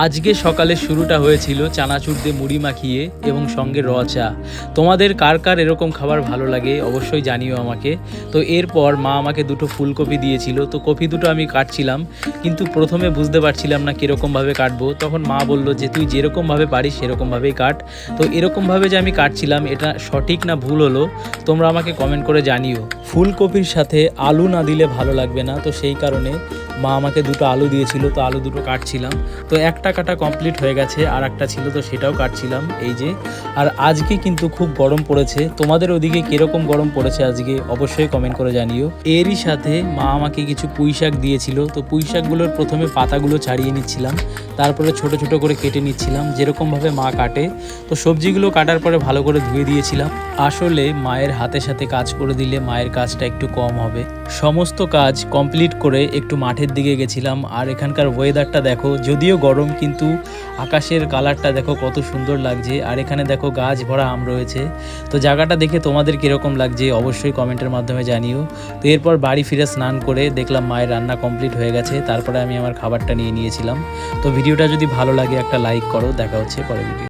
আজকে সকালে শুরুটা হয়েছিল চানাচুর দিয়ে মুড়ি মাখিয়ে এবং সঙ্গে র চা। তোমাদের কার কার এরকম খাবার ভালো লাগে অবশ্যই জানিও আমাকে। তো এরপর মা আমাকে দুটো ফুলকপি দিয়েছিল, তো কপি দুটো আমি কাটছিলাম, কিন্তু প্রথমে বুঝতে পারছিলাম না কীরকমভাবে কাটবো। তখন মা বলল যে তুই যেরকমভাবে পারিস সেরকমভাবেই কাট। তো এরকমভাবে যে আমি কাটছিলাম এটা সঠিক না ভুল হলো তোমরা আমাকে কমেন্ট করে জানিও। ফুলকপির সাথে আলু না দিলে ভালো লাগবে না, তো সেই কারণে মা আমাকে দুটো আলু দিয়েছিল, তো আলু দুটো কাটছিলাম। তো একটা কাটা কমপ্লিট হয়ে গেছে, আর একটা ছিল তো সেটাও কাটছিলাম এই যে। আর আজকে কিন্তু খুব গরম পড়েছে, তোমাদের ওদিকে কীরকম গরম পড়েছে আজকে অবশ্যই কমেন্ট করে জানিও। এরই সাথে মা আমাকে কিছু পুঁই শাক দিয়েছিল, তো পুঁই শাকগুলোর প্রথমে পাতাগুলো ছাড়িয়ে নিচ্ছিলাম, তারপরে ছোট ছোট করে কেটে নিচ্ছিলাম যেরকমভাবে মা কাটে। তো সবজিগুলো কাটার পরে ভালো করে ধুয়ে দিয়েছিলাম। আসলে মায়ের হাতে সাথে কাজ করে দিলে মায়ের কাজটা একটু কম হবে। সমস্ত কাজ কমপ্লিট করে একটু মাঠের দিকে গেছিলাম। আর এখানকার ওয়েদারটা দেখো, যদিও গরম কিন্তু আকাশের কালারটা দেখো কত সুন্দর লাগছে। আর এখানে দেখো গাছ ভরা আম রয়েছে। তো জায়গাটা দেখে তোমাদের কীরকম লাগছে অবশ্যই কমেন্টের মাধ্যমে জানিও। তো এরপর বাড়ি ফিরে স্নান করে দেখলাম মায়ের রান্না কমপ্লিট হয়ে গেছে, তারপরে আমি আমার খাবারটা নিয়ে নিয়েছিলাম। তো ভিডিওটা যদি ভালো লাগে একটা লাইক করো। দেখা হচ্ছে পরের ভিডিও।